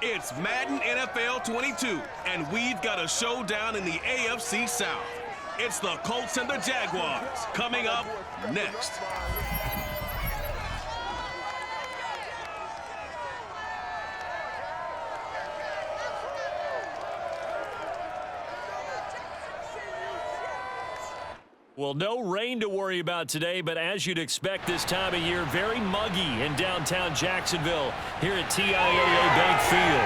It's Madden NFL 22, and we've got a showdown in the AFC South. It's the Colts and the Jaguars coming up next. Well, no rain to worry about today, but as you'd expect this time of year, very muggy in downtown Jacksonville here at TIAA Bank Field.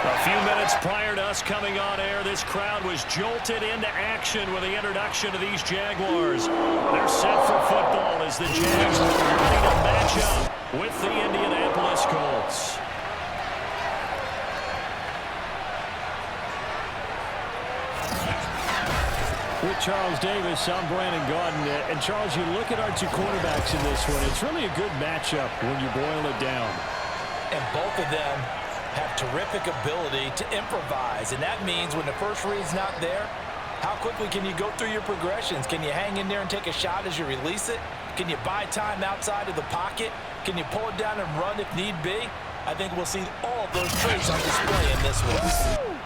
A few minutes prior to us coming on air, this crowd was jolted into action with the introduction of these Jaguars. They're set for football as the Jags are ready to match up with the Indianapolis Colts. With Charles Davis, I'm Brandon Gaudin. And Charles, you look at our two quarterbacks in this one, it's really a good matchup when you boil it down. And both of them have terrific ability to improvise. And that means when the first read's not there, how quickly can you go through your progressions? Can you hang in there and take a shot as you release it? Can you buy time outside of the pocket? Can you pull it down and run if need be? I think we'll see all of those traits on display in this one.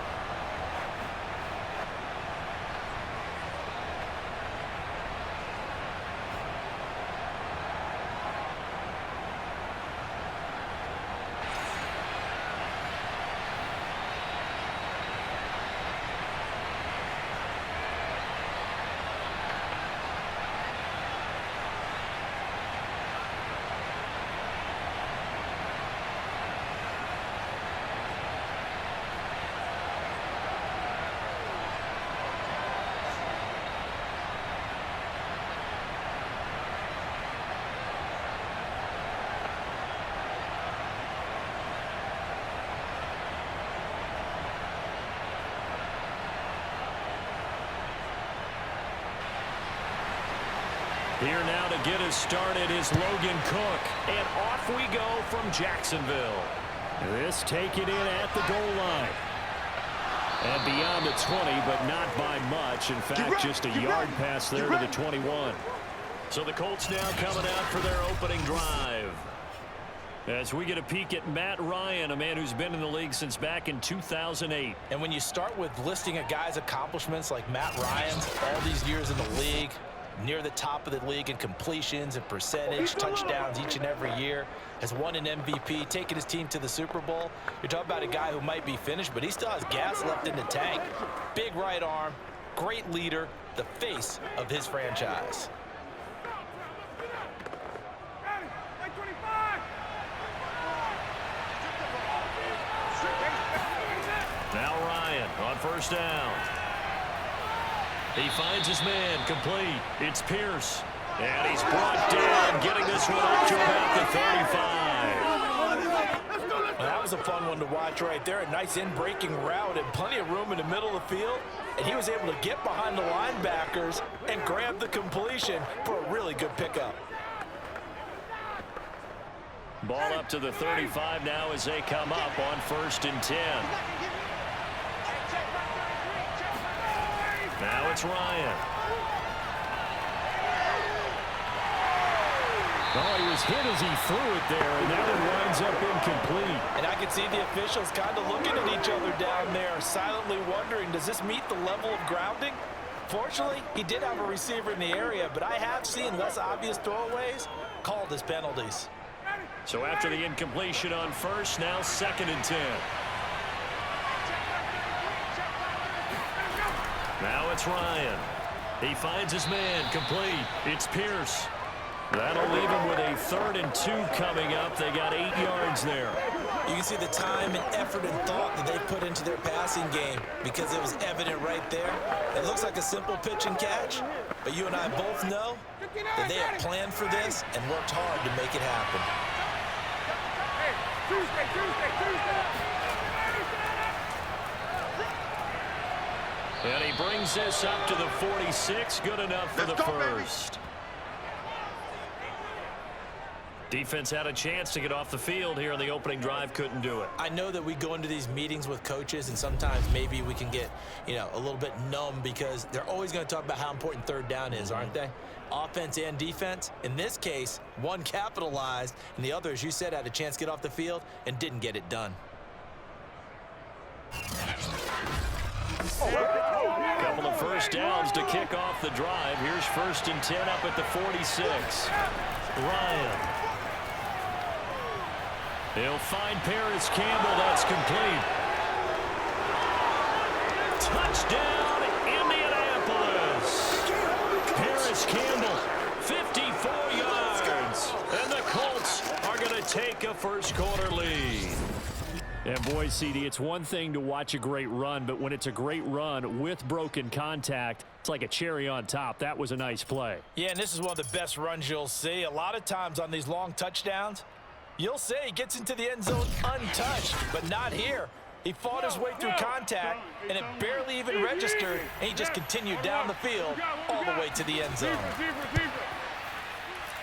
Here now to get us started is Logan Cook. And off we go from Jacksonville. This taken in at the goal line. And beyond the 20, but not by much. In fact, just a yard pass there to the 21. So the Colts now coming out for their opening drive. As we get a peek at Matt Ryan, a man who's been in the league since back in 2008. And when you start with listing a guy's accomplishments like Matt Ryan's, all these years in the league, near the top of the league in completions and percentage, touchdowns each and every year, has won an MVP, taken his team to the Super Bowl. You're talking about a guy who might be finished, but he still has gas left in the tank. Big right arm, great leader, the face of his franchise. Now Ryan on first down. He finds his man, complete. It's Pierce. And he's brought down, getting this one up to about the 35. Well, that was a fun one to watch right there. A nice in-breaking route and plenty of room in the middle of the field. And he was able to get behind the linebackers and grab the completion for a really good pickup. Ball up to the 35 now as they come up on 1st and 10. Now it's Ryan. Oh, he was hit as he threw it there, and that one winds up incomplete. And I can see the officials kind of looking at each other down there, silently wondering, does this meet the level of grounding? Fortunately, he did have a receiver in the area, but I have seen less obvious throwaways called as penalties. So after the incompletion on first, now 2nd and 10. Now it's Ryan. He finds his man, complete. It's Pierce. That'll leave him with a 3rd and 2 coming up. They got 8 yards there. You can see the time and effort and thought that they put into their passing game because it was evident right there. It looks like a simple pitch and catch, but you and I both know that they have planned for this and worked hard to make it happen. And he brings this up to the 46. Good enough for the first. Defense had a chance to get off the field here on the opening drive, couldn't do it. I know that we go into these meetings with coaches, and sometimes maybe we can get, a little bit numb because they're always going to talk about how important 3rd down is, aren't they? Offense and defense. In this case, one capitalized, and the other, as you said, had a chance to get off the field and didn't get it done. Couple of first downs to kick off the drive. Here's 1st and 10 up at the 46. Ryan. He'll find Paris Campbell. That's complete. Touchdown, Indianapolis. Paris Campbell, 54 yards. And the Colts are going to take a first-quarter lead. And boy, CD, it's one thing to watch a great run, but when it's a great run with broken contact, it's like a cherry on top. That was a nice play. Yeah, and this is one of the best runs you'll see. A lot of times on these long touchdowns, you'll say he gets into the end zone untouched, but not here. He fought his way through contact, and it barely even registered, and he just continued down the field all the way to the end zone.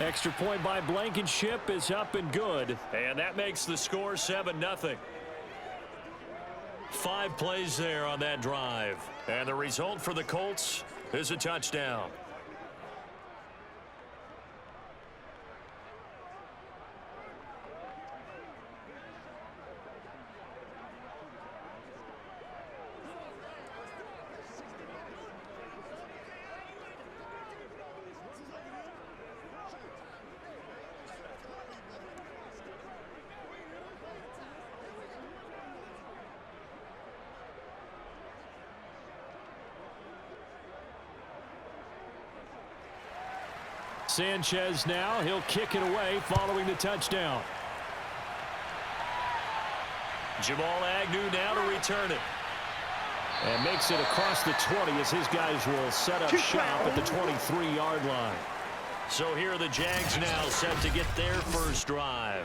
Extra point by Blankenship is up and good, and that makes the score 7-0. 5 plays there on that drive. And the result for the Colts is a touchdown. Sanchez now. He'll kick it away following the touchdown. Jamal Agnew now to return it. And makes it across the 20 as his guys will set up shop at the 23-yard line. So here are the Jags now set to get their first drive.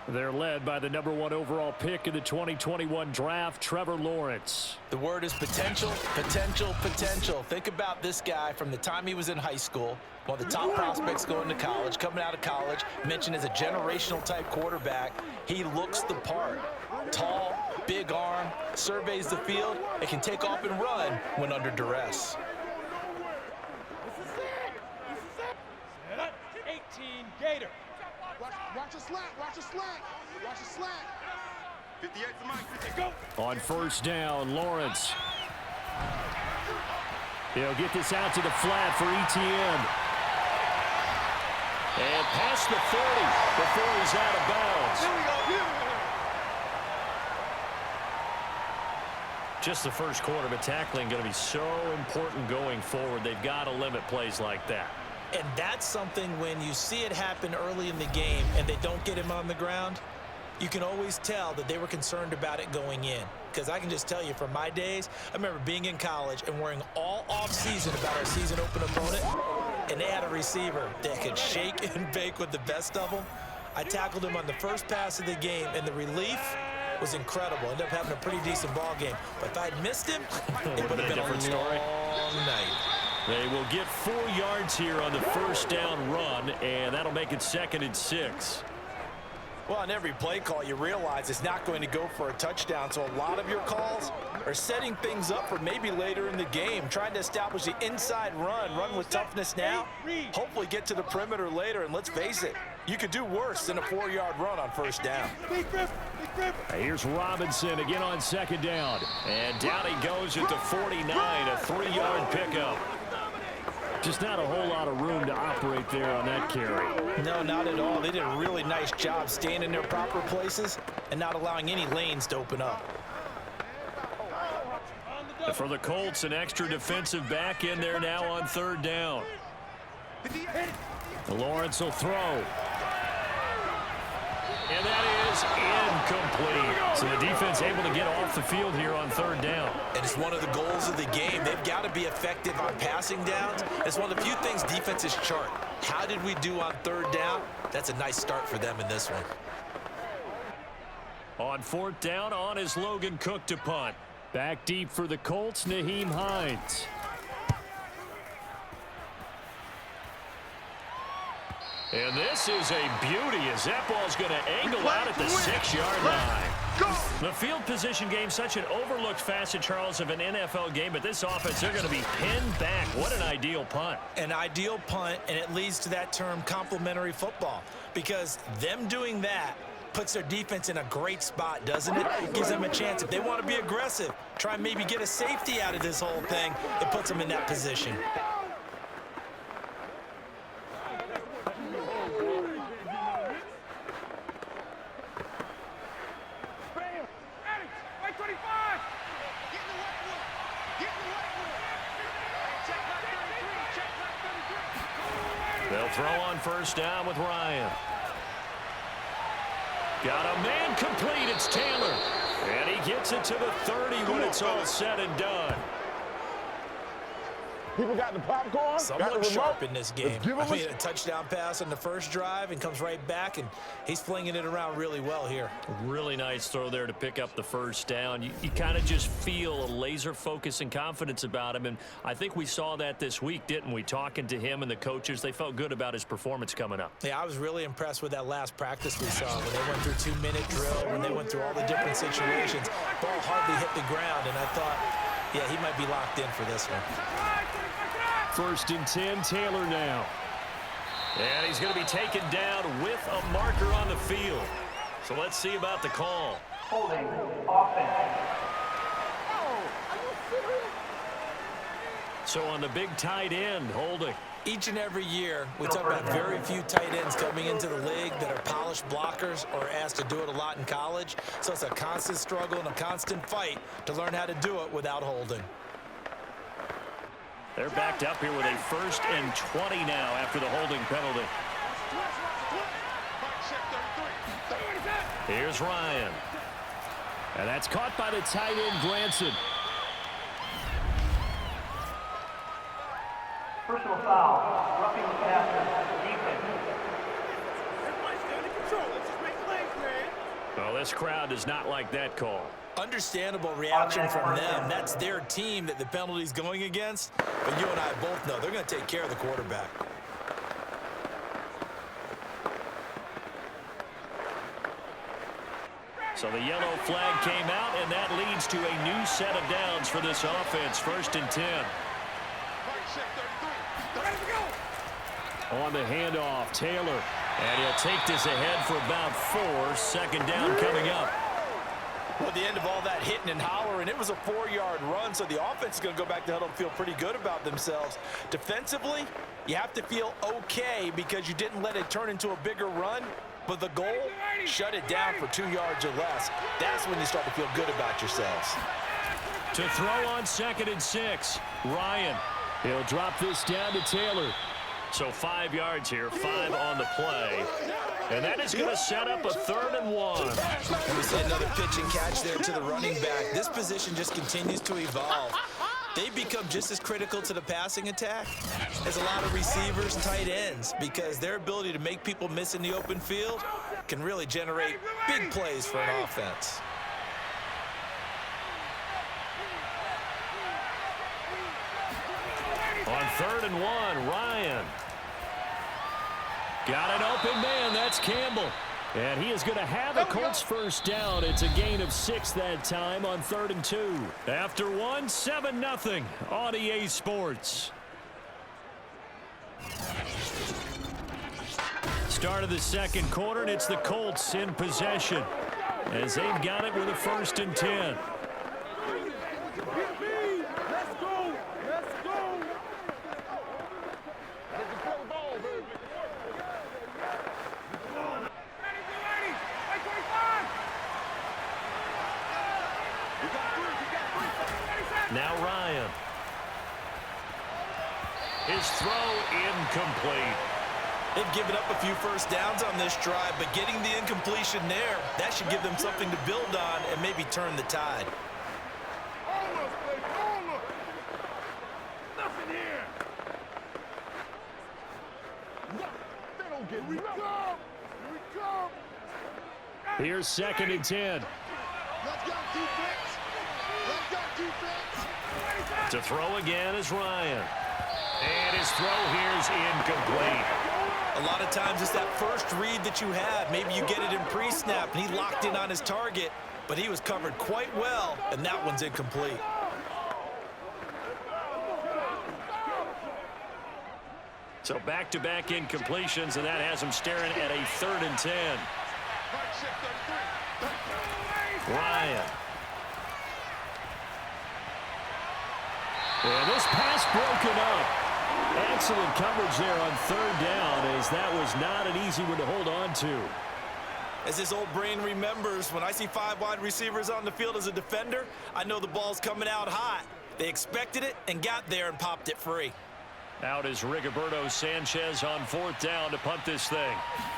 They're led by the #1 overall pick in the 2021 draft, Trevor Lawrence. The word is potential, potential, potential. Think about this guy from the time he was in high school, one of the top prospects going to college, coming out of college, mentioned as a generational type quarterback. He looks the part. Tall, big arm, surveys the field, and can take off and run when under duress. This is it. 18 Gator. Watch a slant, watch a slant, watch a slant. 58 to Mike, go. On first down, Lawrence. He'll get this out to the flat for Etienne. And past the 30 before he's out of bounds. Here we go. Just the first quarter, but tackling going to be so important going forward. They've got to limit plays like that. And that's something when you see it happen early in the game and they don't get him on the ground, you can always tell that they were concerned about it going in. Because I can just tell you from my days, I remember being in college and worrying all off-season about our season open opponent, and they had a receiver that could shake and bake with the best of them. I tackled him on the first pass of the game, and the relief was incredible. Ended up having a pretty decent ball game. But if I'd missed him, it would have been a different story. Long night. They will get 4 yards here on the first down run, and that'll make it 2nd and 6. Well, on every play call, you realize it's not going to go for a touchdown, so a lot of your calls are setting things up for maybe later in the game, trying to establish the inside run with toughness now, hopefully get to the perimeter later, and let's face it, you could do worse than a 4-yard run on first down. Here's Robinson again on 2nd down, and down he goes at the 49, a 3-yard pickup. Just not a whole lot of room to operate there on that carry. No, not at all. They did a really nice job staying in their proper places and not allowing any lanes to open up. For the Colts, an extra defensive back in there now on 3rd down. Lawrence will throw. And that is incomplete. So the defense able to get off the field here on 3rd down. And it's one of the goals of the game. They've got to be effective on passing downs. It's one of the few things defenses chart. How did we do on 3rd down? That's a nice start for them in this one. On 4th down, on is Logan Cook to punt. Back deep for the Colts, Nyheim Hines. And this is a beauty as that ball's going to angle out at the 6-yard line. The field position game, such an overlooked facet, Charles, of an NFL game, but this offense, they're going to be pinned back. What an ideal punt. An ideal punt, and it leads to that term complementary football, because them doing that Puts their defense in a great spot, doesn't it? Gives them a chance. If they want to be aggressive, try and maybe get a safety out of this whole thing, it puts them in that position. They'll throw on first down with Ryan. Got a man complete. It's Taylor. And he gets it to the 30 when it's all said and done. People got the popcorn. Someone sharp in this game. I mean, a touchdown pass on the first drive and comes right back, and he's flinging it around really well here. Really nice throw there to pick up the first down. You kind of just feel a laser focus and confidence about him, and I think we saw that this week, didn't we? Talking to him and the coaches, they felt good about his performance coming up. Yeah, I was really impressed with that last practice we saw when they went through 2-minute drill, when they went through all the different situations. Ball hardly hit the ground, and I thought, yeah, he might be locked in for this one. 1st and 10, Taylor now. And he's going to be taken down with a marker on the field. So let's see about the call. Holding offense. So on the big tight end, holding. Each and every year, we talk about very few tight ends coming into the league that are polished blockers or asked to do it a lot in college. So it's a constant struggle and a constant fight to learn how to do it without holding. They're backed up here with a 1st and 20 now after the holding penalty. Here's Ryan. And that's caught by the tight end, Glanson. Personal foul. Roughing the passer. Defense. Everybody stand in control. Let's just make plays, man. Well, this crowd does not like that call. Understandable reaction from them. That's their team that the penalty's going against. But you and I both know they're going to take care of the quarterback. So the yellow flag came out, and that leads to a new set of downs for this offense. 1st and 10. On the handoff, Taylor. And he'll take this ahead for about 4. 2nd down coming up. Well, at the end of all that hitting and hollering, it was a 4-yard run, so the offense is going to go back to huddle and feel pretty good about themselves. Defensively, you have to feel okay because you didn't let it turn into a bigger run, but the goal, shut it down for 2 yards or less. That's when you start to feel good about yourselves. To throw on 2nd and 6, Ryan. He'll drop this down to Taylor. So 5 yards here, 5 on the play. And that is going to set up a 3rd and 1. And we see another pitch and catch there to the running back. This position just continues to evolve. They've become just as critical to the passing attack as a lot of receivers and tight ends because their ability to make people miss in the open field can really generate big plays for an offense. On 3rd and 1, Ryan. Got an open man. That's Campbell. And he is going to have a Colts first down. It's a gain of 6 that time on 3rd and 2. After 1, 7-0 on EA Sports. Start of the 2nd quarter, and it's the Colts in possession as they've got it with a 1st and 10. Now Ryan. His throw incomplete. They've given up a few first downs on this drive, but getting the incompletion there, that should give them something to build on and maybe turn the tide. Nothing here. They don't get me. Here we come. Here's 2nd and 10. Let's go, defense. Let's go, defense. To throw again is Ryan. And his throw here's incomplete. A lot of times it's that first read that you have. Maybe you get it in pre-snap, and he locked in on his target, but he was covered quite well, and that one's incomplete. So back-to-back incompletions, and that has him staring at a 3rd and 10. Ryan. And this pass broken up. Excellent coverage there on third down, as that was not an easy one to hold on to. As this old brain remembers, when I see 5 wide receivers on the field as a defender, I know the ball's coming out hot. They expected it and got there and popped it free. Out is Rigoberto Sanchez on fourth down to punt this thing.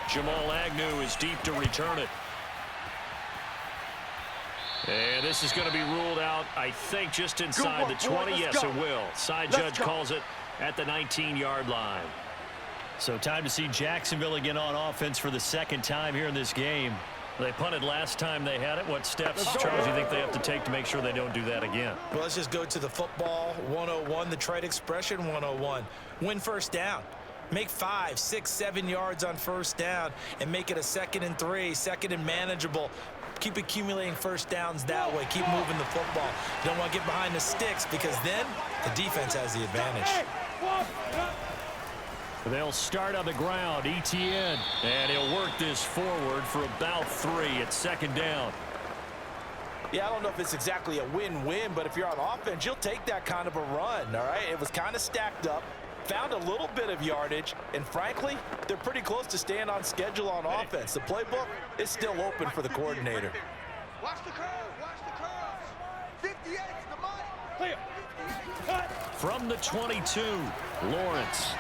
Jamal Agnew is deep to return it. And this is going to be ruled out, I think, just inside the 20. Yes, it will. Side judge calls it at the 19-yard line. So time to see Jacksonville again on offense for the second time here in this game. They punted last time they had it. What steps, Charles, do you think they have to take to make sure they don't do that again? Well, let's just go to the football 101, the trite expression 101. Win first down. Make 5, 6, 7 yards on first down and make it a 2nd and 3, 2nd and manageable. Keep accumulating first downs that way. Keep moving the football. You don't want to get behind the sticks because then the defense has the advantage. They'll start on the ground. Etienne. And he'll work this forward for about 3 at 2nd down. Yeah, I don't know if it's exactly a win-win, but if you're on offense, you'll take that kind of a run, all right? It was kind of stacked up, found a little bit of yardage, and frankly, they're pretty close to staying on schedule on offense. The playbook is still open for the coordinator. Watch the curve. Watch the curve. 58 the money. Clear. From the 22, Lawrence.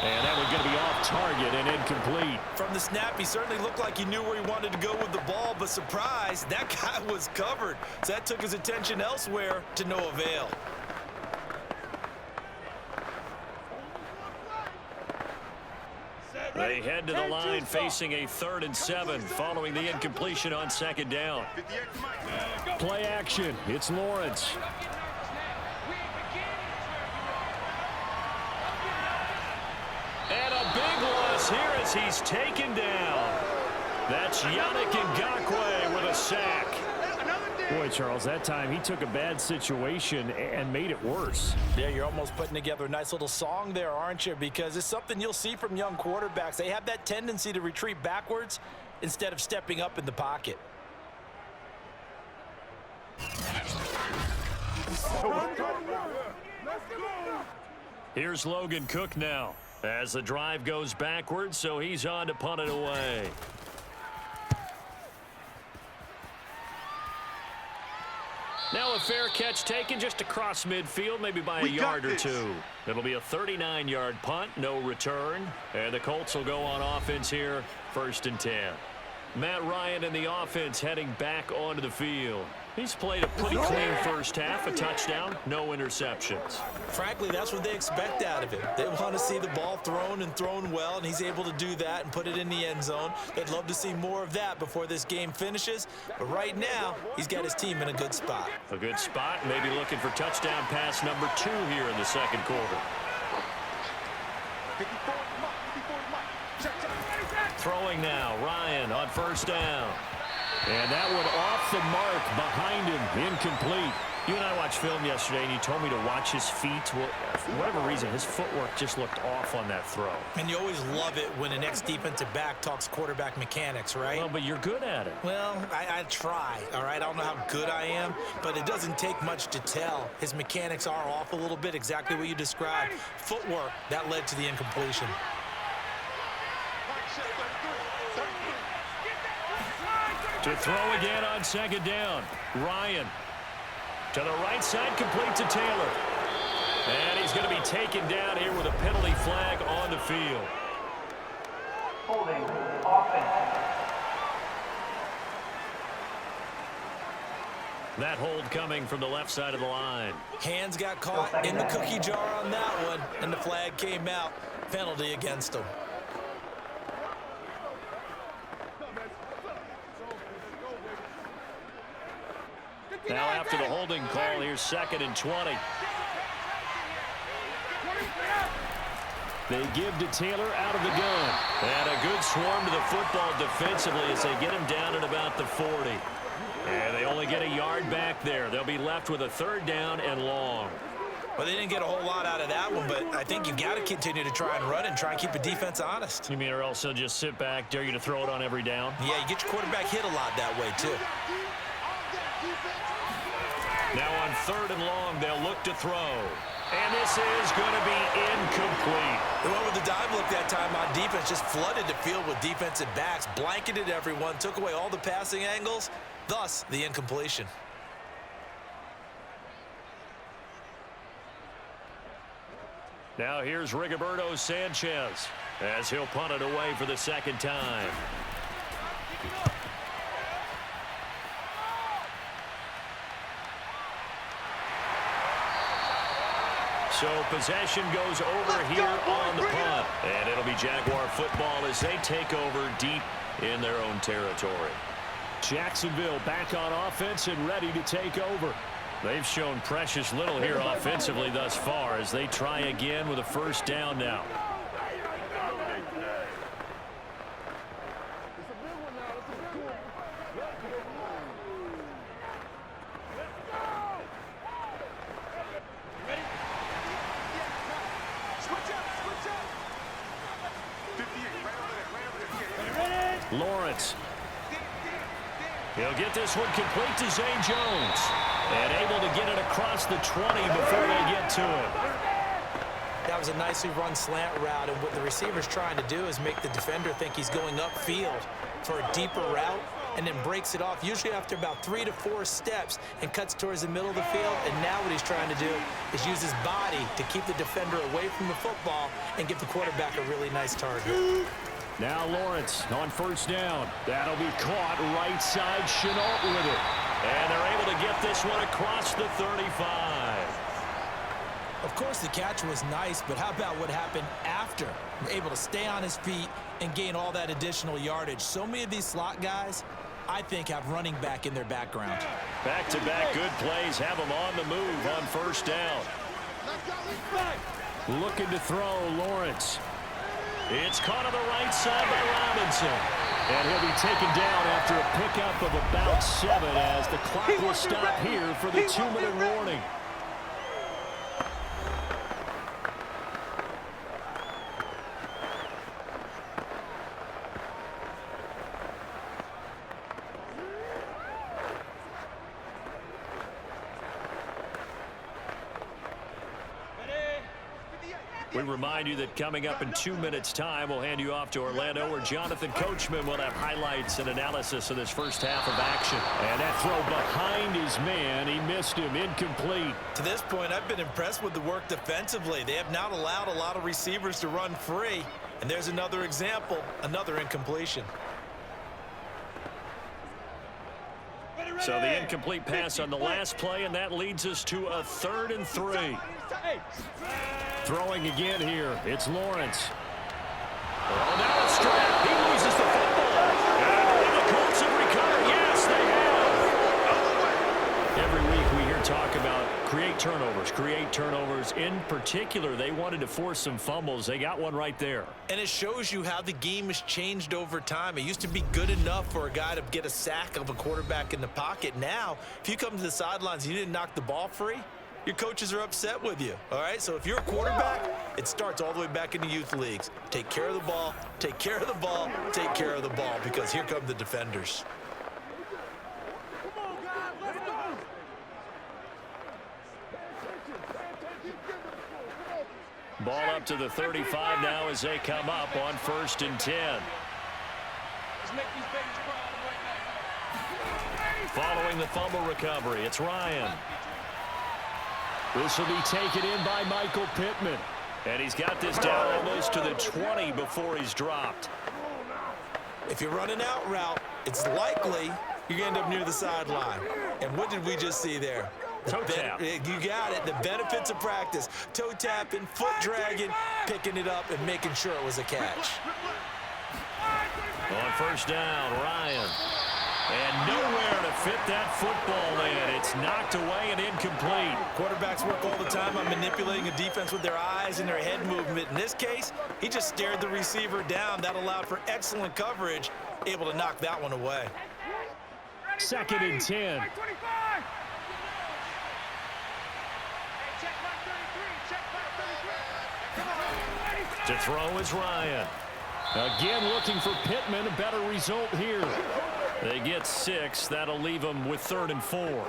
And that was going to be off target and incomplete. From the snap, he certainly looked like he knew where he wanted to go with the ball, but surprise, that guy was covered. So that took his attention elsewhere to no avail. They head to the line facing a 3rd and 7 following the incompletion on 2nd down. Play action. It's Lawrence. And a big loss here as he's taken down. That's Yannick Ngakoue with a sack. Boy, Charles, that time he took a bad situation and made it worse. Yeah, you're almost putting together a nice little song there, aren't you? Because it's something you'll see from young quarterbacks. They have that tendency to retreat backwards instead of stepping up in the pocket. Here's Logan Cook now as the drive goes backwards, so he's on to punt it away. Now a fair catch taken just across midfield, maybe by a yard or 2. It'll be a 39-yard punt, no return. And the Colts will go on offense here, 1st and 10. Matt Ryan in the offense heading back onto the field. He's played a pretty clean first half, a touchdown, no interceptions. Frankly, that's what they expect out of him. They want to see the ball thrown and thrown well, and he's able to do that and put it in the end zone. They'd love to see more of that before this game finishes. But right now, he's got his team in a good spot. A good spot, maybe looking for touchdown pass number 2 here in the 2nd quarter. Throwing now, Ryan on 1st down. And that one off the mark behind him, incomplete. You and I watched film yesterday, and you told me to watch his feet. Well, for whatever reason, his footwork just looked off on that throw. And you always love it when an ex-defensive back talks quarterback mechanics, right? Well, but you're good at it. Well, I try, all right? I don't know how good I am, but it doesn't take much to tell. His mechanics are off a little bit, exactly what you described. Footwork, that led to the incompletion. To throw again on 2nd down. Ryan to the right side, complete to Taylor. And he's going to be taken down here with a penalty flag on the field. Holding offense. That hold coming from the left side of the line. Hands got caught in the cookie jar on that one, and the flag came out. Penalty against him. Now after the holding call, here's 2nd and 20. They give to Taylor out of the gun. And a good swarm to the football defensively as they get him down at about the 40. And they only get a yard back there. They'll be left with a 3rd down and long. Well, they didn't get a whole lot out of that one, but I think you've got to continue to try and run and try and keep a defense honest. You mean or else they'll just sit back, dare you to throw it on every down? Yeah, you get your quarterback hit a lot that way, too. Now on 3rd and long, they'll look to throw. And this is going to be incomplete. They went with the dive look that time on defense, just flooded the field with defensive backs, blanketed everyone, took away all the passing angles, thus the incompletion. Now here's Rigoberto Sanchez as he'll punt it away for the second time. So possession goes over here on the punt. And it'll be Jaguar football as they take over deep in their own territory. Jacksonville back on offense and ready to take over. They've shown precious little here offensively thus far as they try again with a first down now. Lawrence. He'll get this one complete to Zay Jones. And able to get it across the 20 before they get to him. That was a nicely run slant route, and what the receiver's trying to do is make the defender think he's going upfield for a deeper route and then breaks it off, usually after about 3 to 4 steps, and cuts towards the middle of the field. And now what he's trying to do is use his body to keep the defender away from the football and give the quarterback a really nice target. Now Lawrence on first down. That'll be caught right side. Chenault with it. And they're able to get this one across the 35. Of course, the catch was nice, but how about what happened after? Able to stay on his feet and gain all that additional yardage. So many of these slot guys, I think, have running back in their background. Back-to-back good plays have them on the move on first down. Looking to throw, Lawrence. It's caught on the right side by Robinson. And he'll be taken down after a pickup of about 7 as the clock will stop here for the 2-minute warning. We remind you that coming up in 2 minutes' time, we'll hand you off to Orlando, where Jonathan Coachman will have highlights and analysis of this first half of action. And that throw behind his man, he missed him, incomplete. To this point, I've been impressed with the work defensively. They have not allowed a lot of receivers to run free. And there's another example, another incompletion. So the incomplete pass on the last play, and that leads us to a 3rd and 3. Throwing again here, it's Lawrence. Oh, now it's straight. He loses the football. And the Colts have recovered. Yes, they have. Every week we hear talk about create turnovers. In particular, they wanted to force some fumbles. They got one right there. And it shows you how the game has changed over time. It used to be good enough for a guy to get a sack of a quarterback in the pocket. Now, if you come to the sidelines and you didn't knock the ball free, your coaches are upset with you, all right? So if you're a quarterback, it starts all the way back in the youth leagues. Take care of the ball, take care of the ball, take care of the ball, because here come the defenders. Ball up to the 35 now as they come up on 1st and 10. Following the fumble recovery, it's Ryan. This will be taken in by Michael Pittman. And he's got this down almost to the 20 before he's dropped. If you're running out route, it's likely you're going to end up near the sideline. And what did we just see there? Toe tap. You got it. The benefits of practice. Toe tapping, foot dragging, picking it up, and making sure it was a catch. On first down, Ryan. And nowhere to fit that football in. It's knocked away and incomplete. Quarterbacks work all the time on manipulating a defense with their eyes and their head movement. In this case, he just stared the receiver down. That allowed for excellent coverage, able to knock that one away. 2nd and 10. To throw is Ryan. Again, looking for Pittman. A better result here. They get 6. That'll leave them with 3rd and 4.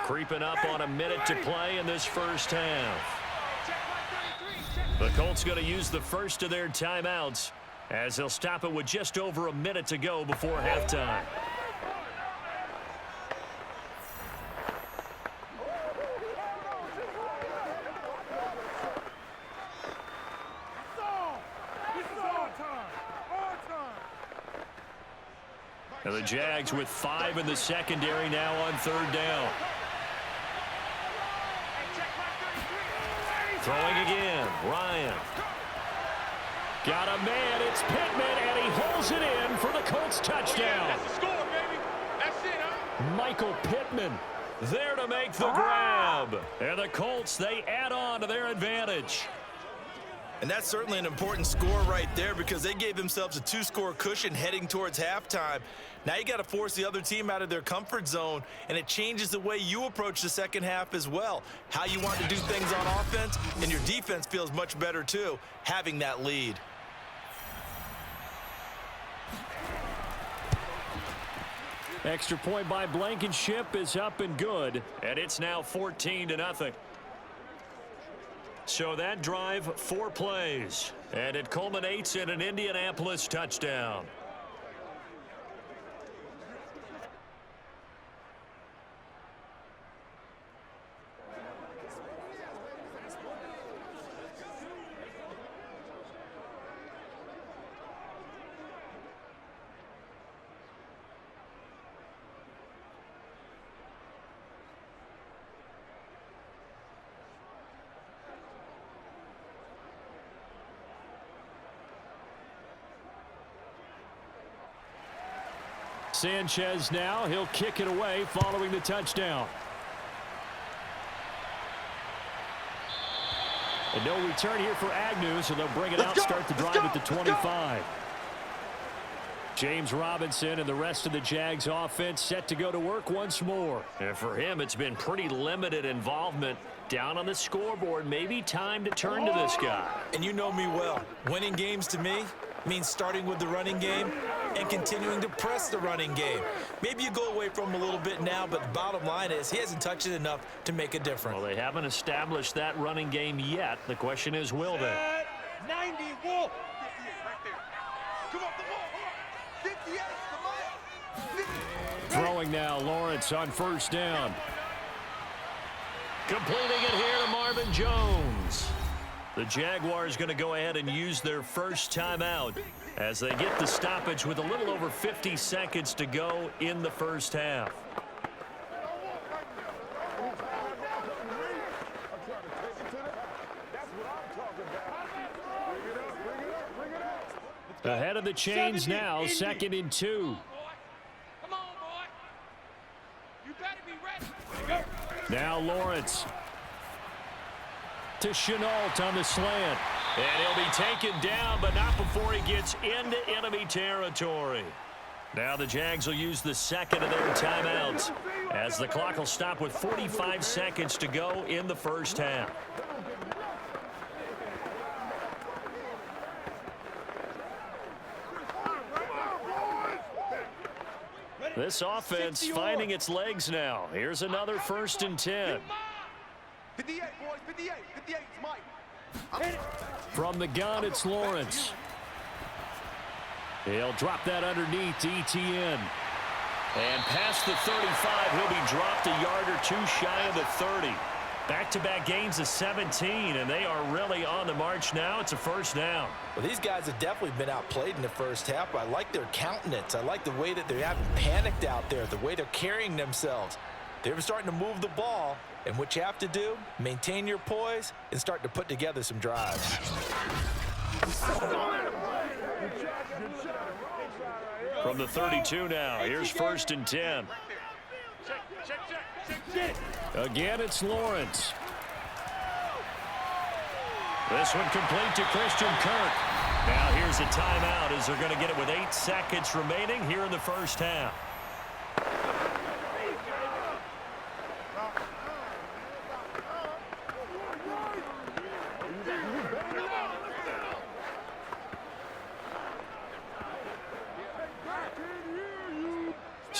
Creeping up on a minute to play in this first half. The Colts going to use the first of their timeouts as they'll stop it with just over a minute to go before halftime. And the Jags with 5 in the secondary now on 3rd down. Throwing again, Ryan. Got a man, it's Pittman, and he holds it in for the Colts touchdown. That's the score, baby. That's it, huh? Michael Pittman there to make the grab. And the Colts, they add on to their advantage. And that's certainly an important score right there because they gave themselves a 2-score cushion heading towards halftime. Now you got to force the other team out of their comfort zone, and it changes the way you approach the second half as well. How you want to do things on offense, and your defense feels much better too, having that lead. Extra point by Blankenship is up and good. And it's now 14-0. So that drive, 4 plays. And it culminates in an Indianapolis touchdown. Sanchez now. He'll kick it away following the touchdown. And no return here for Agnew, so they'll bring it out, start the drive at the 25. James Robinson and the rest of the Jags offense set to go to work once more. And for him, it's been pretty limited involvement. Down on the scoreboard, maybe time to turn to this guy. And you know me well. Winning games to me means starting with the running game and continuing to press the running game. Maybe you go away from him a little bit now, but the bottom line is he hasn't touched it enough to make a difference. Well, they haven't established that running game yet. The question is, will they? 90, Wolf. 58 right there. Come on, the ball. 58, come on. Throwing now, Lawrence on 1st down. Completing it here to Marvin Jones. The Jaguars going to go ahead and use their first timeout as they get the stoppage with a little over 50 seconds to go in the first half. Ahead of the chains now, 2nd and 2. Come on, boy. You better be ready. Now Lawrence to Chenault on the slant. And he'll be taken down, but not before he gets into enemy territory. Now the Jags will use the second of their timeouts as the clock will stop with 45 seconds to go in the first half. This offense finding its legs now. Here's another 1st and 10. 58, boys, 58. 58 is Mike. From the gun, it's Lawrence. He'll drop that underneath to Etienne. And past the 35, he'll be dropped a yard or 2 shy of the 30. Back-to-back gains of 17, and they are really on the march now. It's a 1st down. Well, these guys have definitely been outplayed in the first half. I like their countenance. I like the way that they haven't panicked out there, the way they're carrying themselves. They're starting to move the ball, and what you have to do, maintain your poise and start to put together some drives. From the 32 now, here's 1st and 10. Again, it's Lawrence. This one complete to Christian Kirk. Now here's a timeout as they're going to get it with 8 seconds remaining here in the first half.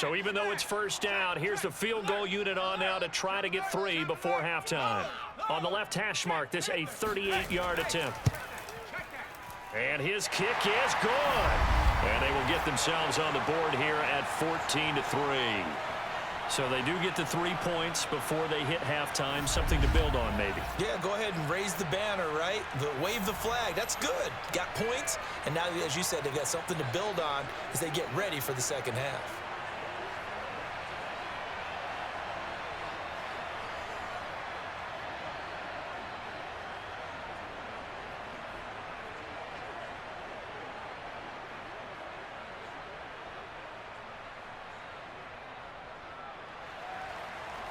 So even though it's first down, here's the field goal unit on now to try to get 3 before halftime. On the left hash mark, this a 38-yard attempt. And his kick is good. And they will get themselves on the board here at 14-3. So they do get the 3 points before they hit halftime. Something to build on, maybe. Yeah, go ahead and raise the banner, right? Wave the flag. That's good. Got points. And now, as you said, they've got something to build on as they get ready for the second half.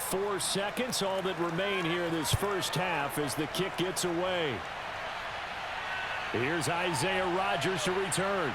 Four seconds, all that remain here in this first half as the kick gets away. Here's Isaiah Rodgers to return.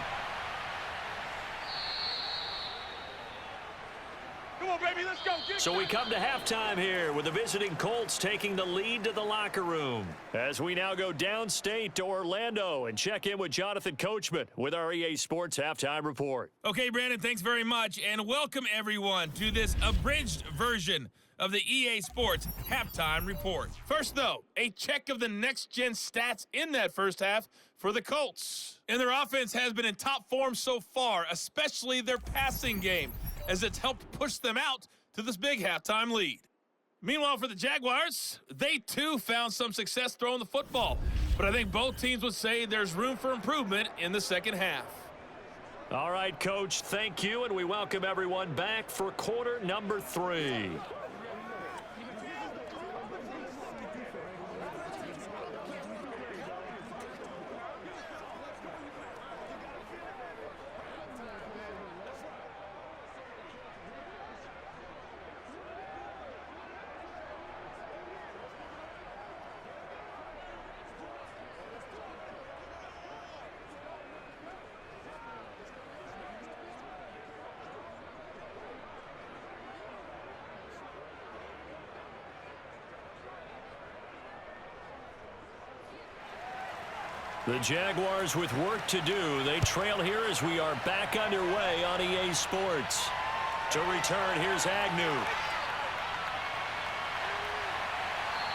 Come on, baby, let's go. So we come to halftime here with the visiting Colts taking the lead to the locker room. As we now go downstate to Orlando and check in with Jonathan Coachman with our EA Sports Halftime Report. Okay, Brandon, thanks very much, and welcome everyone to this abridged version of the EA Sports Halftime Report. First, though, a check of the next-gen stats in that first half for the Colts. And their offense has been in top form so far, especially their passing game, as it's helped push them out to this big halftime lead. Meanwhile, for the Jaguars, they too found some success throwing the football, but I think both teams would say there's room for improvement in the second half. All right, Coach, thank you, and we welcome everyone back for quarter number 3. The Jaguars with work to do. They trail here as we are back underway on EA Sports. To return, here's Agnew.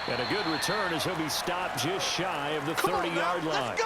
And a good return as he'll be stopped just shy of the 30-yard line.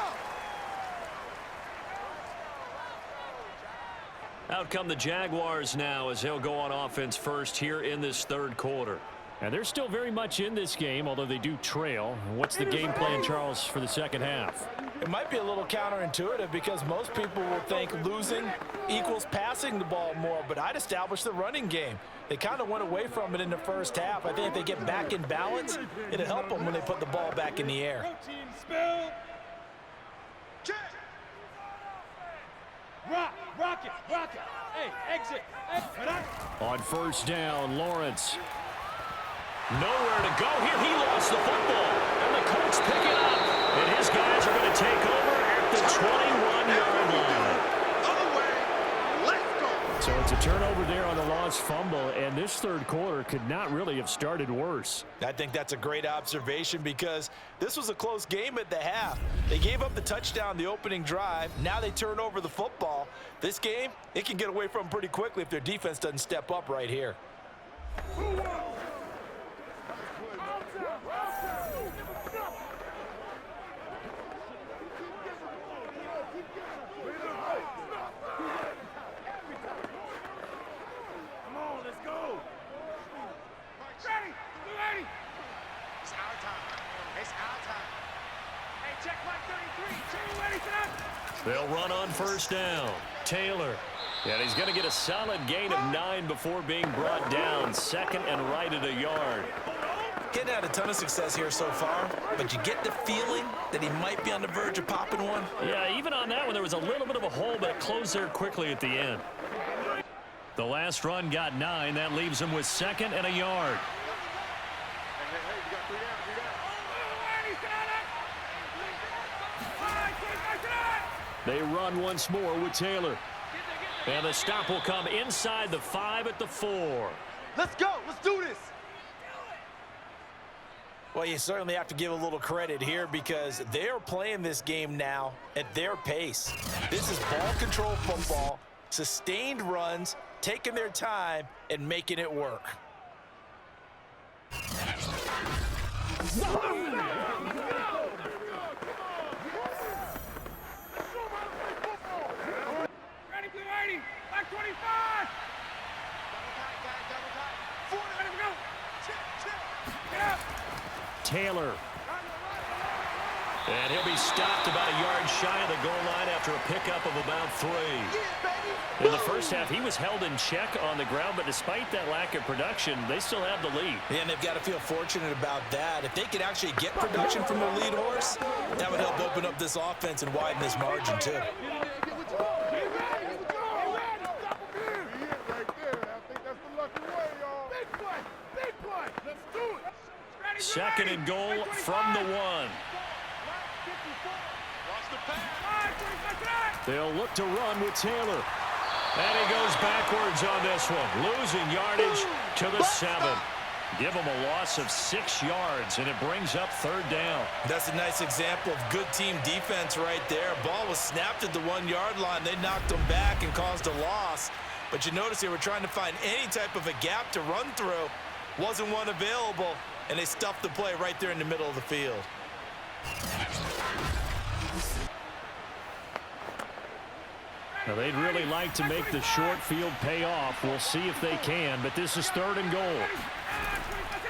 Out come the Jaguars now as they'll go on offense first here in this third quarter. And they're still very much in this game, although they do trail. What's the game plan, Charles, for the second half? It might be a little counterintuitive because most people will think losing equals passing the ball more, but I'd establish the running game. They kind of went away from it in the first half. I think if they get back in balance, it'll help them when they put the ball back in the air. Protein spill. Check. Rock it. Hey, exit. On first down, Lawrence. Nowhere to go here. He lost the football. And the Colts pick it up. And his guys are going to take over at the 21-yard line. Other way. Let's go. So it's a turnover there on the lost fumble, and this third quarter could not really have started worse. I think that's a great observation because this was a close game at the half. They gave up the touchdown the opening drive. Now they turn over the football. This game, it can get away from them pretty quickly if their defense doesn't step up right here. They'll run on first down. Taylor. And he's going to get a solid gain of 9 before being brought down. Second and right at a yard. Getting out a ton of success here so far, but you get the feeling that he might be on the verge of popping one. Yeah, even on that one, there was a little bit of a hole, but it closed there quickly at the end. The last run got 9. That leaves him with second and a yard. They run once more with Taylor. And the stop will come inside the 5 at the 4. Let's go. Let's do this. Well, you certainly have to give a little credit here because they're playing this game now at their pace. This is ball control football, sustained runs, taking their time and making it work. Back 25. Taylor. And he'll be stopped about a yard shy of the goal line after a pickup of about 3. In the first half, he was held in check on the ground, but despite that lack of production, they still have the lead. And they've got to feel fortunate about that. If they could actually get production from their lead horse, that would help open up this offense and widen this margin too. Second and goal from the 1. They'll look to run with Taylor. And he goes backwards on this one, losing yardage to the 7. Give him a loss of 6 yards, and it brings up 3rd down. That's a nice example of good team defense right there. Ball was snapped at the 1-yard line. They knocked them back and caused a loss. But you notice they were trying to find any type of a gap to run through. Wasn't one available, and they stuffed the play right there in the middle of the field. Now, they'd really like to make the short field pay off. We'll see if they can, but this is 3rd and goal.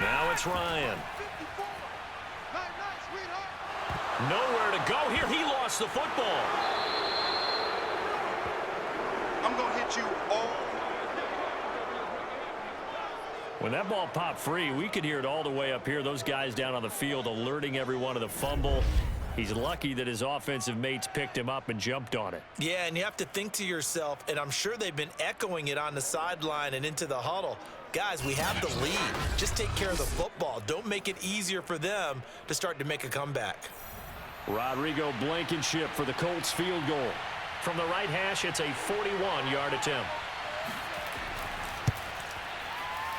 Now it's Ryan. Nowhere to go here. He lost the football. I'm going to hit you all. When that ball popped free, we could hear it all the way up here. Those guys down on the field alerting everyone of the fumble. He's lucky that his offensive mates picked him up and jumped on it. Yeah, and you have to think to yourself, and I'm sure they've been echoing it on the sideline and into the huddle. Guys, we have the lead. Just take care of the football. Don't make it easier for them to start to make a comeback. Rodrigo Blankenship for the Colts field goal. From the right hash, it's a 41-yard attempt.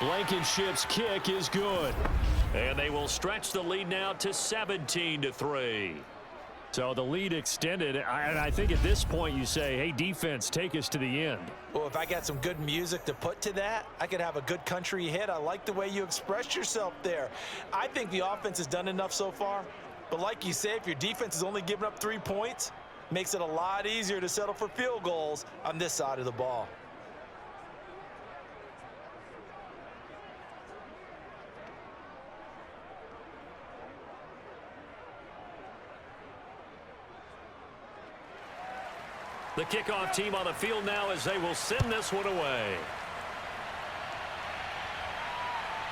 Blankenship's kick is good. And they will stretch the lead now to 17-3. So the lead extended, and I think at this point you say, hey, defense, take us to the end. Well, if I got some good music to put to that, I could have a good country hit. I like the way you expressed yourself there. I think the offense has done enough so far. But like you say, if your defense is only giving up 3 points, makes it a lot easier to settle for field goals on this side of the ball. The kickoff team on the field now as they will send this one away.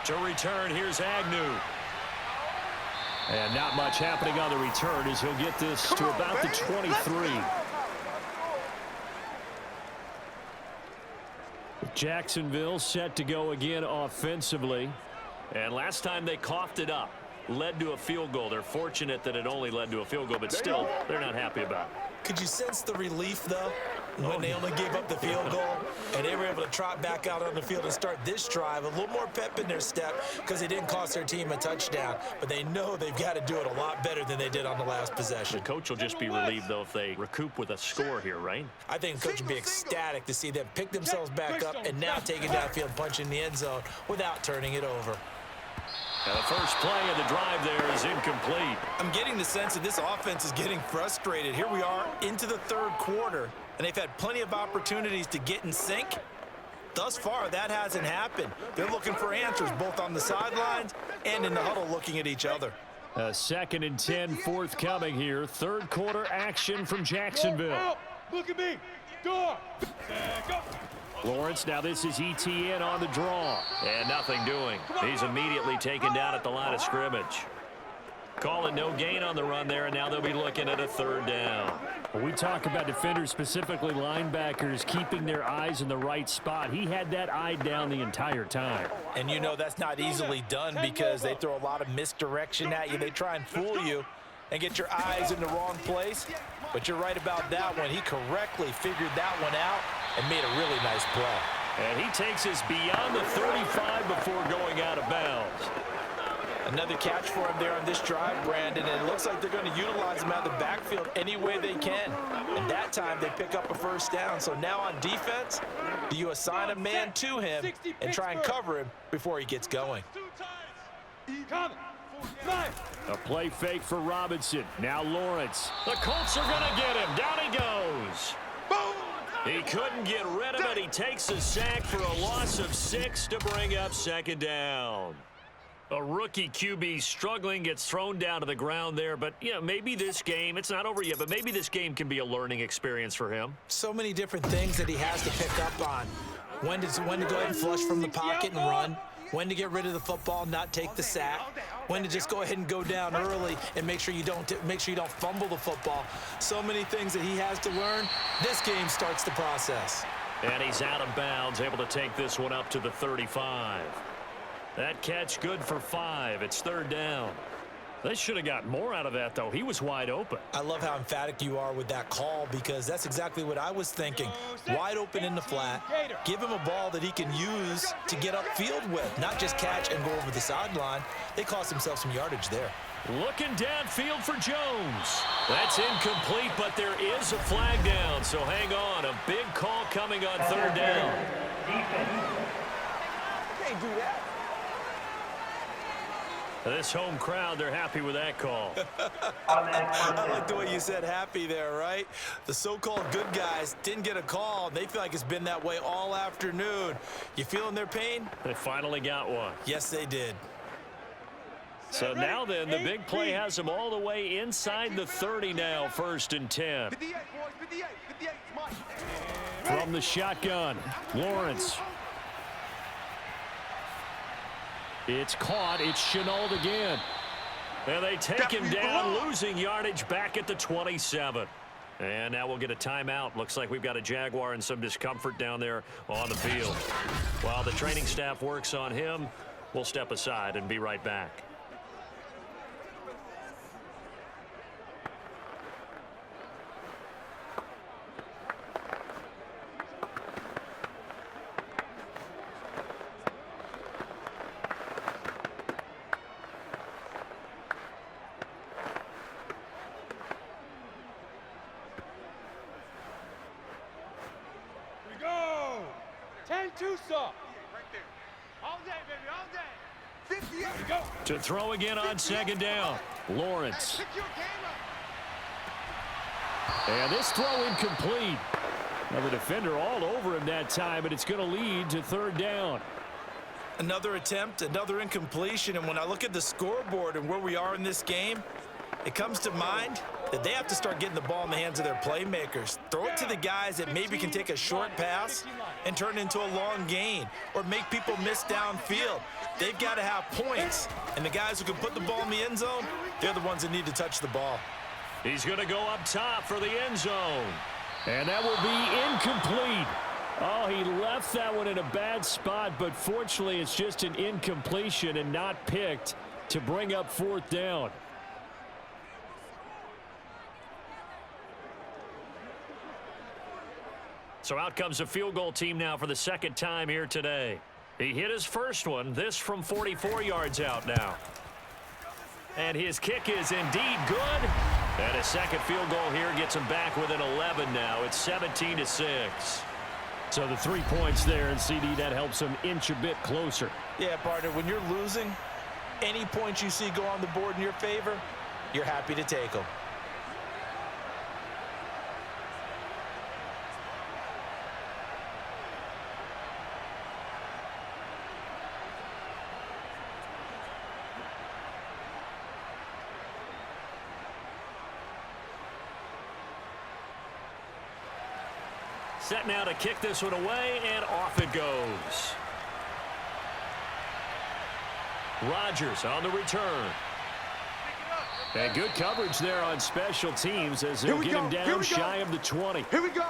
To return, here's Agnew. And not much happening on the return as he'll get this to about the 23. Jacksonville set to go again offensively. And last time they coughed it up, led to a field goal. They're fortunate that it only led to a field goal, but still, they're not happy about it. Could you sense the relief, though, when they only gave up the field goal and they were able to trot back out on the field and start this drive? A little more pep in their step because they didn't cost their team a touchdown, but they know they've got to do it a lot better than they did on the last possession. The coach will just be relieved, though, if they recoup with a score here, right? I think the coach would be ecstatic to see them pick themselves back up and now take it downfield, punch in the end zone without turning it over. Now the first play of the drive there is incomplete. I'm getting the sense that this offense is getting frustrated. Here we are into the 3rd quarter, and they've had plenty of opportunities to get in sync. Thus far, that hasn't happened. They're looking for answers both on the sidelines and in the huddle looking at each other. 2nd and 10 forthcoming here. 3rd quarter action from Jacksonville. Look at me. Door. Go. Lawrence, now this is ETN on the draw. And nothing doing. He's immediately taken down at the line of scrimmage. Calling no gain on the run there, and now they'll be looking at a 3rd down. When we talk about defenders, specifically linebackers, keeping their eyes in the right spot. He had that eye down the entire time. And you know that's not easily done because they throw a lot of misdirection at you. They try and fool you and get your eyes in the wrong place. But you're right about that one. He correctly figured that one out and made a really nice play. And he takes us beyond the 35 before going out of bounds. Another catch for him there on this drive, Brandon, and it looks like they're going to utilize him out of the backfield any way they can. And that time they pick up a first down. So now on defense, do you assign a man to him and try and cover him before he gets going? A play fake for Robinson. Now Lawrence. The Colts are going to get him. Down he goes. He couldn't get rid of it. He takes a sack for a loss of 6 to bring up second down. A rookie QB struggling, gets thrown down to the ground there. But, yeah, maybe this game, it's not over yet, but maybe this game can be a learning experience for him. So many different things that he has to pick up on. When to go ahead and flush from the pocket and run. When to get rid of the football, not take the sack. When to just go ahead and go down early and make sure you don't fumble the football. So many things that he has to learn. This game starts the process. And he's out of bounds, able to take this one up to the 35. That catch good for 5. It's third down. They should have got more out of that, though. He was wide open. I love how emphatic you are with that call because that's exactly what I was thinking. Wide open in the flat. Give him a ball that he can use to get upfield with, not just catch and go over the sideline. They cost themselves some yardage there. Looking downfield for Jones. That's incomplete, but there is a flag down, so hang on. A big call coming on third down. Can't do that. This home crowd, they're happy with that call. I like the way you said happy there, right? The so-called good guys didn't get a call. They feel like it's been that way all afternoon. You feeling their pain? They finally got one. Yes, they did. So now then, the big play has them all the way inside the 30 now, 1st and 10. 58, boys, 58, 58, Mike. From the shotgun, Lawrence. It's caught. It's Chenault again. And they take him down, losing yardage back at the 27. And now we'll get a timeout. Looks like we've got a Jaguar and some discomfort down there on the field. While the training staff works on him, we'll step aside and be right back. All day, baby, all day. 58. Go. To throw again on second down. Lawrence. And this throw incomplete. Now the defender all over him that time, but it's going to lead to third down. Another attempt, another incompletion, and when I look at the scoreboard and where we are in this game, it comes to mind that they have to start getting the ball in the hands of their playmakers. Throw it to the guys that maybe can take a short pass and turn it into a long gain or make people miss downfield. They've got to have points, and the guys who can put the ball in the end zone, they're the ones that need to touch the ball. He's going to go up top for the end zone. And that will be incomplete. Oh, he left that one in a bad spot, but fortunately it's just an incompletion and not picked to bring up fourth down. So out comes a field goal team now for the second time here today. He hit his first one, this from 44 yards out now. And his kick is indeed good. And a second field goal here gets him back within 11 now. It's 17-6. So the 3 points there, and CD, that helps him inch a bit closer. Yeah, partner, when you're losing, any points you see go on the board in your favor, you're happy to take them. Set now to kick this one away, and off it goes. Rodgers on the return. And good coverage there on special teams as they'll get him down shy of the 20. Here we go.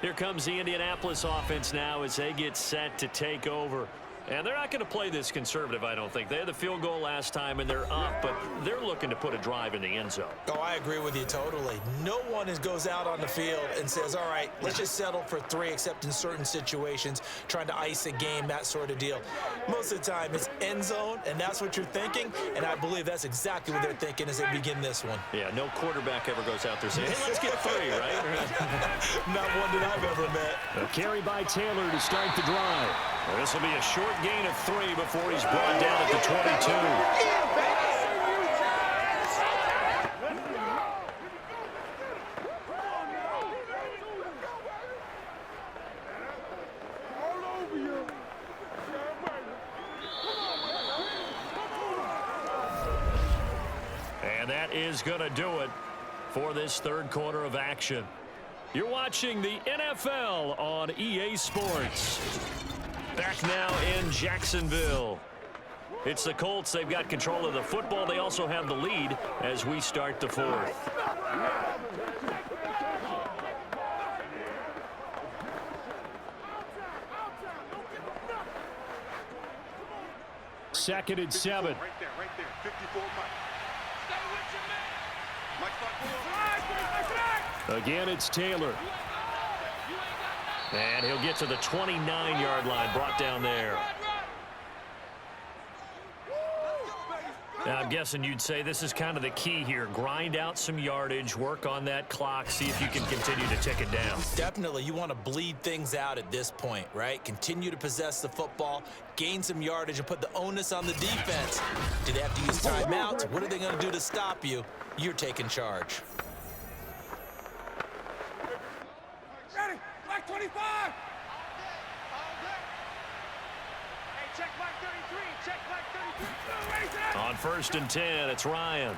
Here comes the Indianapolis offense now as they get set to take over. And they're not going to play this conservative, I don't think. They had the field goal last time, and they're up, but they're looking to put a drive in the end zone. Oh, I agree with you totally. No one goes out on the field and says, all right, let's just settle for 3, except in certain situations, trying to ice a game, that sort of deal. Most of the time, it's end zone, and that's what you're thinking, and I believe that's exactly what they're thinking as they begin this one. Yeah, no quarterback ever goes out there saying, hey, let's get 3, right? Not one that I've ever met. A carry by Taylor to start the drive. Well, this will be a short gain of 3 before he's brought down at the 22. And that is going to do it for this third quarter of action. You're watching the NFL on EA Sports. Back now in Jacksonville. It's the Colts. They've got control of the football. They also have the lead as we start the fourth. Second and 7. Right there. 54 Mike. Again, it's Taylor. And he'll get to the 29-yard line, brought down there. Now, I'm guessing you'd say this is kind of the key here. Grind out some yardage, work on that clock, see if you can continue to tick it down. Definitely, you want to bleed things out at this point, right? Continue to possess the football, gain some yardage, and put the onus on the defense. Do they have to use timeouts? What are they going to do to stop you? You're taking charge. Ready? Mike 25. Hey, check Mike 33. Check Mike 33. On 1st and 10, it's Ryan.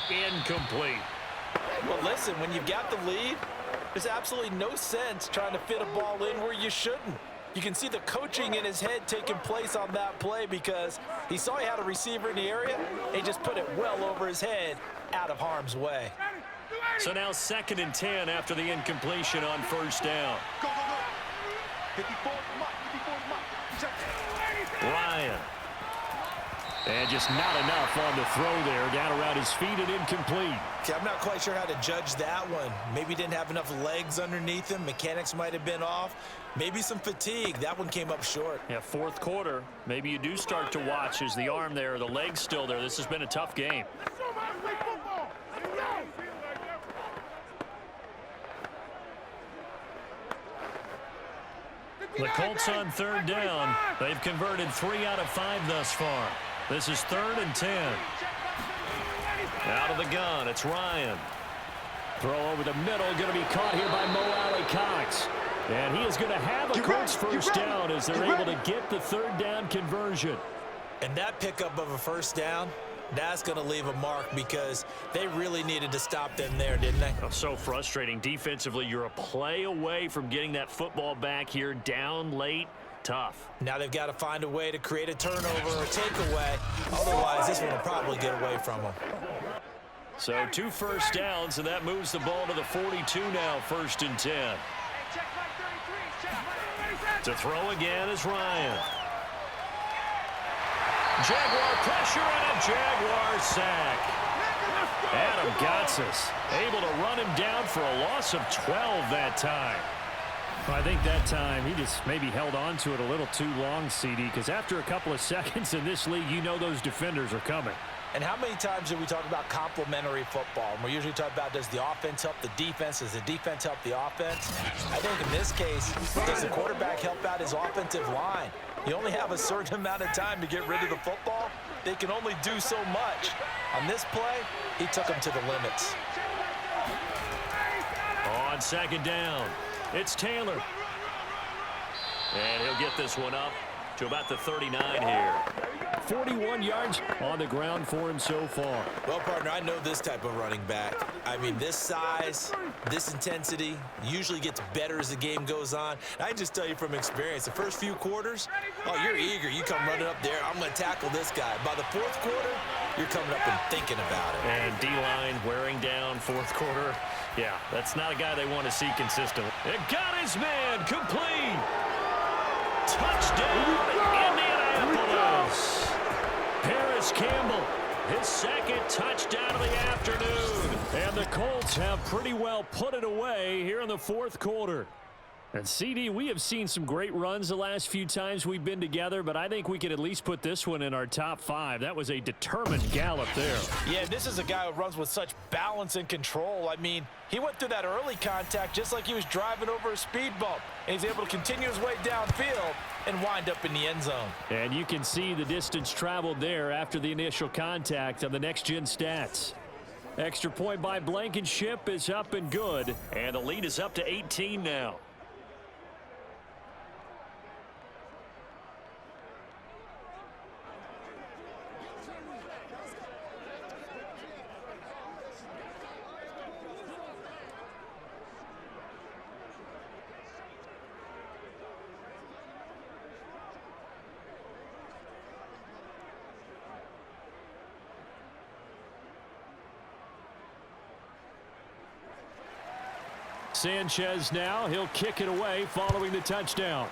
Incomplete. Well, listen, when you've got the lead, there's absolutely no sense trying to fit a ball in where you shouldn't. You can see the coaching in his head taking place on that play because he saw he had a receiver in the area, and he just put it well over his head out of harm's way. So now 2nd and 10 after the incompletion on 1st down. Go. 54 Mike. Check. Ryan. And just not enough on the throw there. Down around his feet and incomplete. Okay, I'm not quite sure how to judge that one. Maybe didn't have enough legs underneath him. Mechanics might have been off. Maybe some fatigue. That one came up short. Yeah, 4th quarter. Maybe you do start to watch as the arm there, the leg's still there. This has been a tough game. The Colts on 3rd down. They've converted 3 out of 5 thus far. This is 3rd and 10. Out of the gun, it's Ryan. Throw over the middle, going to be caught here by Mo Alley-Cox. And he is going to have a Colts first down as they're able to get the 3rd down conversion. And that pickup of a first down, that's going to leave a mark because they really needed to stop them there, didn't they? Oh, so frustrating. Defensively, you're a play away from getting that football back here, down late. Tough. Now they've got to find a way to create a turnover or takeaway. Otherwise, this one will probably get away from them. So 2 first downs, and that moves the ball to the 42 now, 1st and 10. To throw again is Ryan. Jaguar pressure and a Jaguar sack. Adam Gotsis able to run him down for a loss of 12 that time. Well, I think that time he just maybe held on to it a little too long, CD, because after a couple of seconds in this league, you know those defenders are coming. And how many times do we talk about complementary football? And we usually talk about, does the offense help the defense? Does the defense help the offense? I think in this case, does the quarterback help out his offensive line? You only have a certain amount of time to get rid of the football. They can only do so much. On this play, he took them to the limits. On 2nd down, it's Taylor. And he'll get this one up to about the 39 here. 41 yards on the ground for him so far. Well, partner, I know this type of running back. I mean, this size, this intensity usually gets better as the game goes on. I can just tell you from experience, the first few quarters, oh, you're eager. You come running up there, I'm going to tackle this guy. By the 4th quarter, you're coming up and thinking about it. And D-line wearing down 4th quarter. Yeah, that's not a guy they want to see consistently. It got his man complete. Touchdown, Indianapolis. Paris Campbell, his second touchdown of the afternoon. And the Colts have pretty well put it away here in the fourth quarter. And CD, we have seen some great runs the last few times we've been together, but I think we could at least put this one in our top 5. That was a determined gallop there. Yeah, this is a guy who runs with such balance and control. I mean, he went through that early contact just like he was driving over a speed bump. And he's able to continue his way downfield and wind up in the end zone. And you can see the distance traveled there after the initial contact on the next-gen stats. Extra point by Blankenship is up and good. And the lead is up to 18 now. Sanchez now, he'll kick it away following the touchdown.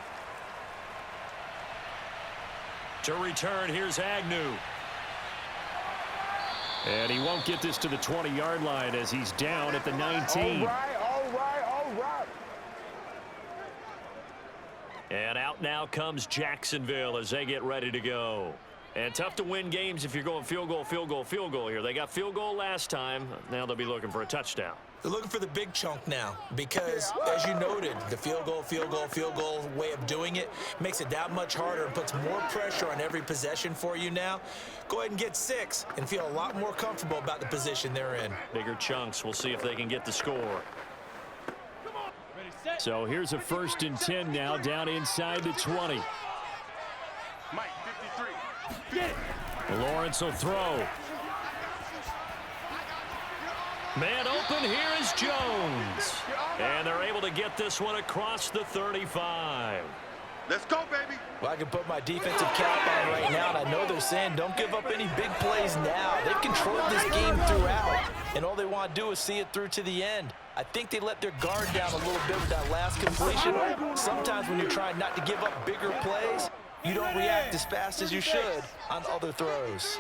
To return, here's Agnew. And he won't get this to the 20-yard line as he's down at the 19. All right. And out now comes Jacksonville as they get ready to go. And tough to win games if you're going field goal here. They got field goal last time. Now they'll be looking for a touchdown. They're looking for the big chunk now because, as you noted, the field goal way of doing it makes it that much harder and puts more pressure on every possession for you now. Go ahead and get 6 and feel a lot more comfortable about the position they're in. Bigger chunks. We'll see if they can get the score. So here's a 1st and 10 now down inside the 20. Mike, 53. Lawrence will throw. Man open, here is Jones. And they're able to get this one across the 35. Let's go, baby. Well, I can put my defensive cap on right now, and I know they're saying don't give up any big plays now. They've controlled this game throughout, and all they want to do is see it through to the end. I think they let their guard down a little bit with that last completion. Sometimes when you're trying not to give up bigger plays, you don't react as fast as you should on other throws.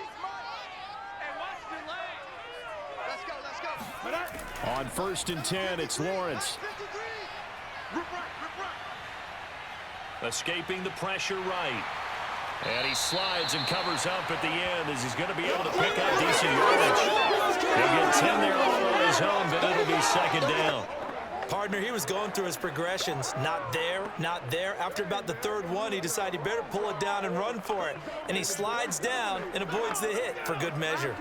On 1st and 10, it's Lawrence. Escaping the pressure right. And he slides and covers up at the end as he's going to be able to pick up decent yardage. He'll get 10 there all on his own, but it'll be 2nd down. Partner, he was going through his progressions. Not there, not there. After about the 3rd one, he decided he better pull it down and run for it. And he slides down and avoids the hit for good measure.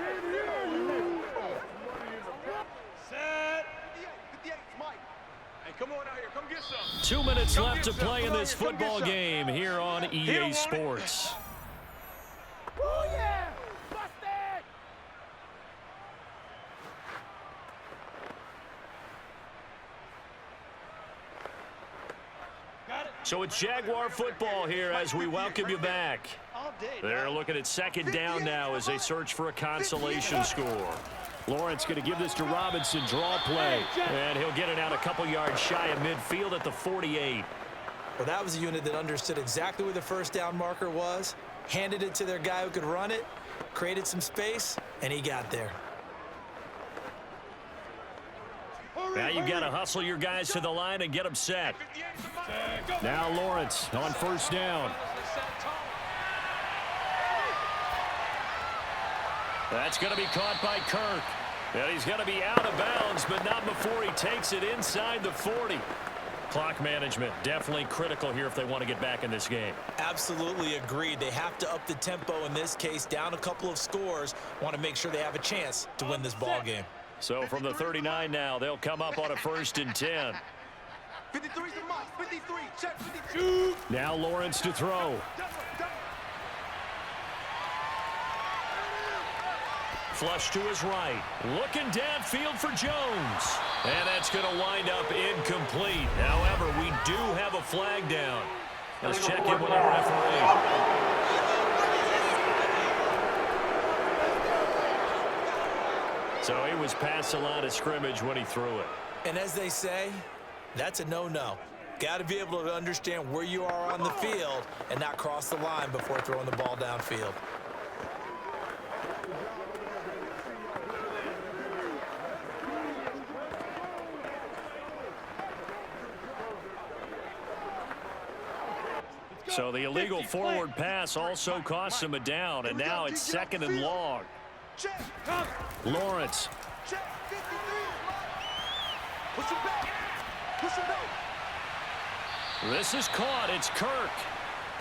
2 minutes left to play in this football game here on EA Sports. So it's Jaguar football here as we welcome you back. They're looking at 2nd down now as they search for a consolation score. Lawrence going to give this to Robinson, draw play. And he'll get it out a couple yards shy of midfield at the 48. Well, that was a unit that understood exactly where the 1st down marker was, handed it to their guy who could run it, created some space, and he got there. Now you've got to hustle your guys to the line and get them set. Now Lawrence on 1st down. That's going to be caught by Kirk. And he's going to be out of bounds, but not before he takes it inside the 40. Clock management definitely critical here if they want to get back in this game. Absolutely agreed. They have to up the tempo in this case, down a couple of scores. Want to make sure they have a chance to win this ball game. So from the 39 now, they'll come up on a 1st and 10. 53 to Mike, 53, check 52. Now Lawrence to throw. Flush to his right. Looking downfield for Jones. And that's going to wind up incomplete. However, we do have a flag down. Let's check in with our referee. So he was past the line of scrimmage when he threw it. And as they say, that's a no-no. Got to be able to understand where you are on the field and not cross the line before throwing the ball downfield. So the illegal forward pass also costs him a down, and now it's 2nd and long. Lawrence. This is caught. It's Kirk.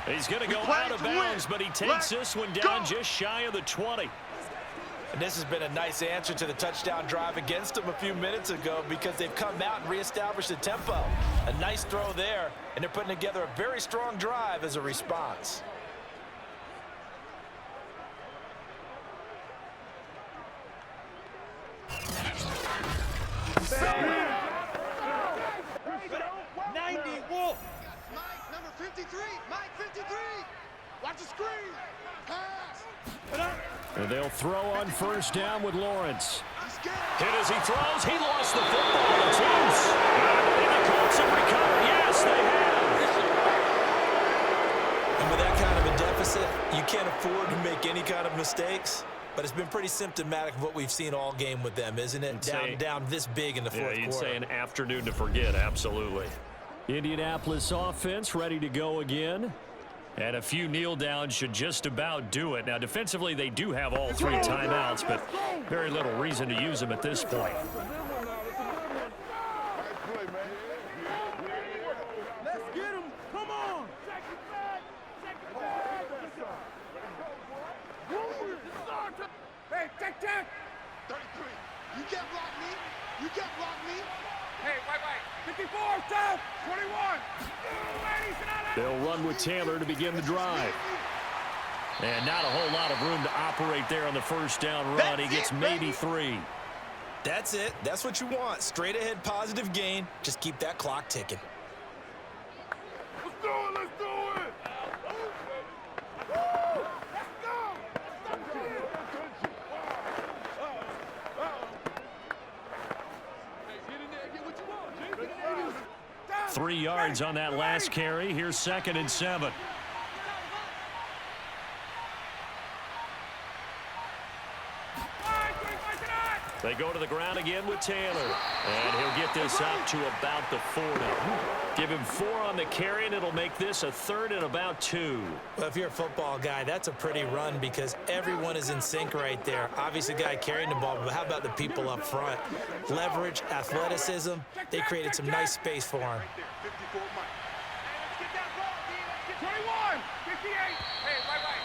He's going to go out of bounds, but he takes this one down just shy of the 20. And this has been a nice answer to the touchdown drive against them a few minutes ago because they've come out and reestablished the tempo. A nice throw there, and they're putting together a very strong drive as a response. Wolf. Mike, number 53. Mike, 53. Watch the screen. Pass. And they'll throw on 1st down with Lawrence. Hit as he throws. He lost the football. It's loose. And the Colts have recovered. Yes, they have. And with that kind of a deficit, you can't afford to make any kind of mistakes. But it's been pretty symptomatic of what we've seen all game with them, isn't it? Down this big in the fourth quarter. You'd say an afternoon to forget, absolutely. Indianapolis offense ready to go again. And a few kneel downs should just about do it. Now, defensively, they do have all 3 timeouts, but very little reason to use them at this point. Let's get him. Come on. Hey, take. 33. You can't block me. You can't block me. Hey, wait. 54, down. 21. They'll run with Taylor to begin the drive. And not a whole lot of room to operate there on the 1st down run. He gets maybe 3. That's it. That's what you want. Straight ahead positive gain. Just keep that clock ticking. Let's do it. Let's do it. Let's go. 3 yards on that last carry. Here's 2nd and 7. They go to the ground again with Taylor. And he'll get this up to about the 40. Give him 4 on the carry, and it'll make this a 3rd and about 2. Well, if you're a football guy, that's a pretty run because everyone is in sync right there. Obviously, the guy carrying the ball, but how about the people up front? Leverage, athleticism. They created some nice space for him. 21, 58. Hey, right.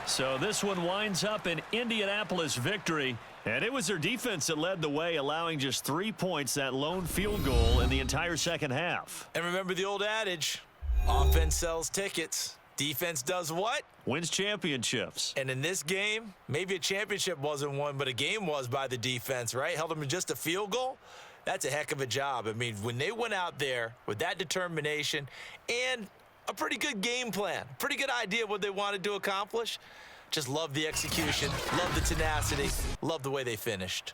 So this one winds up an Indianapolis victory, and it was their defense that led the way, allowing just 3 points, that lone field goal in the entire second half. And remember the old adage, offense sells tickets. Defense does what? Wins championships. And in this game, maybe a championship wasn't won, but a game was by the defense, right? Held them to just a field goal. That's a heck of a job. I mean, when they went out there with that determination and a pretty good game plan, pretty good idea what they wanted to accomplish, just love the execution, love the tenacity, love the way they finished.